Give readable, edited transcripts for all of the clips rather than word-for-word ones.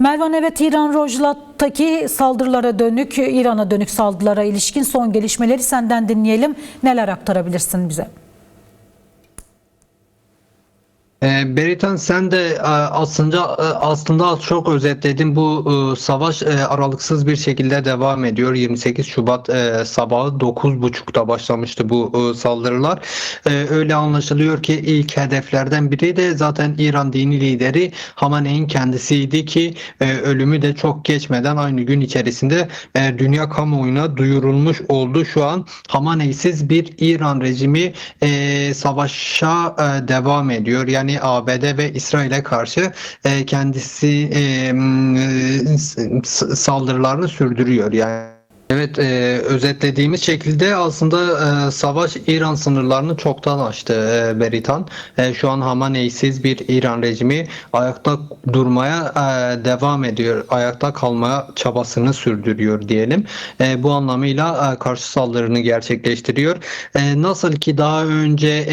Mervan, evet, İran Rojava'daki saldırılara dönük, İran'a dönük saldırılara ilişkin son gelişmeleri senden dinleyelim. Neler aktarabilirsin bize? Beritan, sen de aslında az çok özetledin. Bu savaş aralıksız bir şekilde devam ediyor. 28 Şubat sabahı 9.30'da başlamıştı bu saldırılar. Öyle anlaşılıyor ki ilk hedeflerden biri de zaten İran dini lideri Hamenei'nin kendisiydi ki ölümü de çok geçmeden aynı gün içerisinde dünya kamuoyuna duyurulmuş oldu. Şu an Hamenei'siz bir İran rejimi savaşa devam ediyor. Yani ABD ve İsrail'e karşı kendisi saldırılarını sürdürüyor. Yani evet, özetlediğimiz şekilde aslında savaş İran sınırlarını çoktan aştı, Beritan. Şu an Hamenei'siz bir İran rejimi ayakta durmaya devam ediyor. Ayakta kalmaya çabasını sürdürüyor diyelim. Bu anlamıyla karşı saldırını gerçekleştiriyor. Nasıl ki daha önce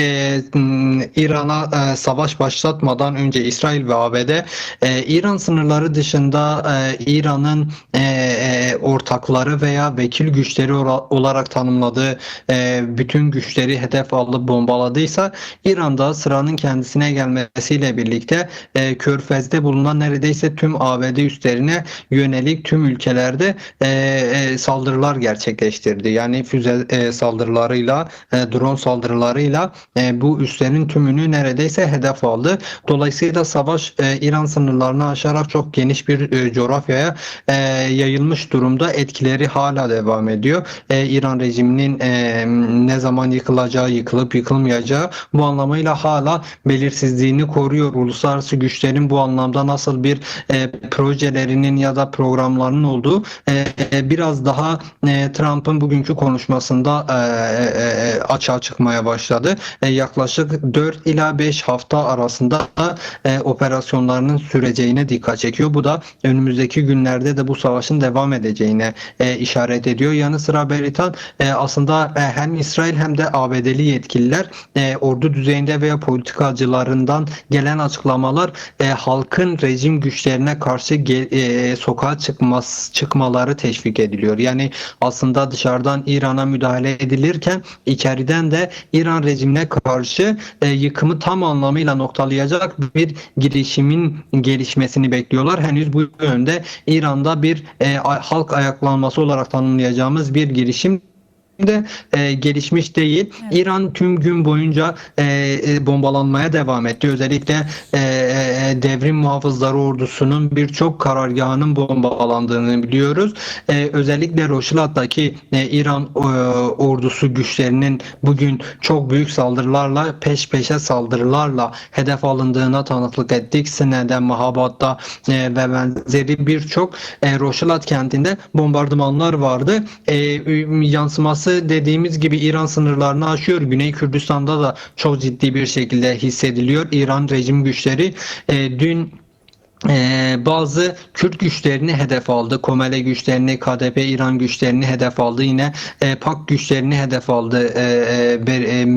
İran'a savaş başlatmadan önce İsrail ve ABD İran sınırları dışında İran'ın ortakları veya vekil güçleri olarak tanımladığı bütün güçleri hedef alıp bombaladıysa, İran'da sıranın kendisine gelmesiyle birlikte Körfez'de bulunan neredeyse tüm ABD üslerine yönelik tüm ülkelerde saldırılar gerçekleştirdi. Yani füze saldırılarıyla, drone saldırılarıyla bu üslerin tümünü neredeyse hedef aldı. Dolayısıyla savaş İran sınırlarını aşarak çok geniş bir coğrafyaya yayılmış durumda. Etkileri hala devam ediyor. İran rejiminin ne zaman yıkılacağı, yıkılıp yıkılmayacağı bu anlamıyla hala belirsizliğini koruyor. Uluslararası güçlerin bu anlamda nasıl bir projelerinin ya da programlarının olduğu biraz daha Trump'ın bugünkü konuşmasında açığa çıkmaya başladı. Yaklaşık 4 ila 5 hafta arasında operasyonlarının süreceğine dikkat çekiyor. Bu da önümüzdeki günlerde de bu savaşın devam edeceğine işaret ediyor. Yanı sıra Beritan, aslında hem İsrail hem de ABD'li yetkililer ordu düzeyinde veya politikacılarından gelen açıklamalar halkın rejim güçlerine karşı sokağa çıkmaları teşvik ediliyor. Yani aslında dışarıdan İran'a müdahale edilirken içeriden de İran rejimine karşı yıkımı tam anlamıyla noktalayacak bir girişimin gelişmesini bekliyorlar. Henüz bu yönde İran'da bir halk ayaklanması olarak tanımlayacağımız bir girişim de gelişmiş değil. Evet. İran tüm gün boyunca bombalanmaya devam etti. Özellikle devrim muhafızları ordusunun birçok karargahının bombalandığını biliyoruz. Özellikle Rojava'daki İran ordusu güçlerinin bugün çok büyük saldırılarla, peş peşe saldırılarla hedef alındığına tanıklık ettik. Sine'de, Mahabat'ta ve benzeri birçok Rojava kentinde bombardımanlar vardı. Yansıması dediğimiz gibi İran sınırlarını aşıyor. Güney Kürdistan'da da çok ciddi bir şekilde hissediliyor. İran rejim güçleri dün bazı Kürt güçlerini hedef aldı. Komele güçlerini, KDP İran güçlerini hedef aldı. Yine PAK güçlerini hedef aldı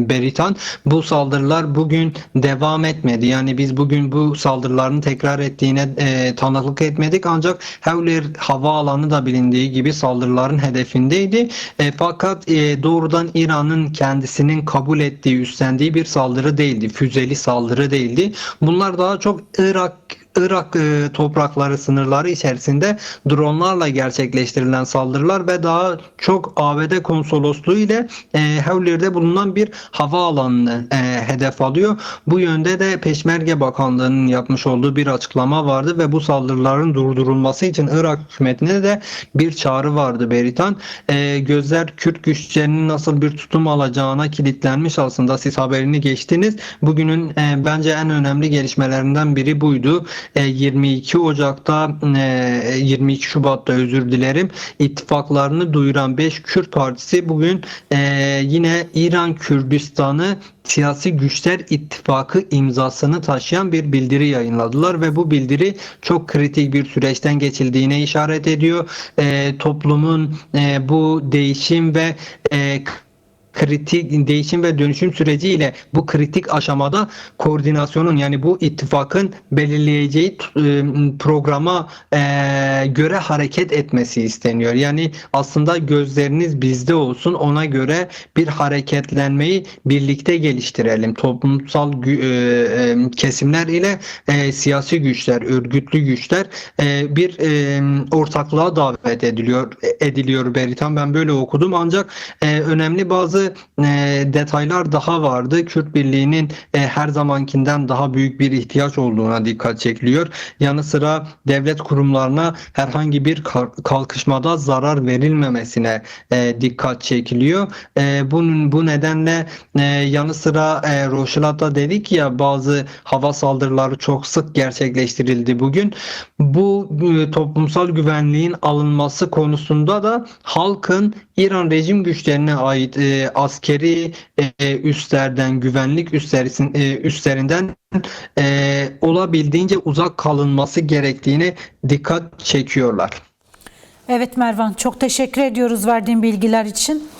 Beritan. Bu saldırılar bugün devam etmedi. Yani biz bugün bu saldırıların tekrar ettiğine tanıklık etmedik. Ancak Hewler havaalanı da bilindiği gibi saldırıların hedefindeydi. Fakat doğrudan İran'ın kendisinin kabul ettiği, üstlendiği bir saldırı değildi. Füzeli saldırı değildi. Bunlar daha çok Irak toprakları sınırları içerisinde dronlarla gerçekleştirilen saldırılar ve daha çok ABD konsolosluğu ile Hewler'de bulunan bir havaalanını hedef alıyor. Bu yönde de Peşmerge Bakanlığı'nın yapmış olduğu bir açıklama vardı ve bu saldırıların durdurulması için Irak hükümetine de bir çağrı vardı Beritan. Gözler Kürt güçlerinin nasıl bir tutum alacağına kilitlenmiş aslında. Siz haberini geçtiniz. Bugünün bence en önemli gelişmelerinden biri buydu. 22 Şubat'ta özür dilerim, ittifaklarını duyuran 5 Kürt Partisi bugün yine İran Kürdistan'ı Siyasi Güçler İttifakı imzasını taşıyan bir bildiri yayınladılar ve bu bildiri çok kritik bir süreçten geçildiğine işaret ediyor. Toplumun bu değişim ve kritik değişim ve dönüşüm süreciyle bu kritik aşamada koordinasyonun, yani bu ittifakın belirleyeceği programa göre hareket etmesi isteniyor. Yani aslında gözleriniz bizde olsun, ona göre bir hareketlenmeyi birlikte geliştirelim. Toplumsal kesimler ile siyasi güçler, örgütlü güçler bir ortaklığa davet ediliyor Beritan. Ben böyle okudum, ancak önemli bazı detaylar daha vardı. Kürt Birliği'nin her zamankinden daha büyük bir ihtiyaç olduğuna dikkat çekiliyor. Yanı sıra devlet kurumlarına herhangi bir kalkışmada zarar verilmemesine dikkat çekiliyor. Bu nedenle yanı sıra Roşilat'ta dedik ya, bazı hava saldırıları çok sık gerçekleştirildi bugün. Bu toplumsal güvenliğin alınması konusunda da halkın İran rejim güçlerine ait askeri üslerden, güvenlik üstlerinden olabildiğince uzak kalınması gerektiğini dikkat çekiyorlar. Evet Mervan, çok teşekkür ediyoruz verdiğin bilgiler için.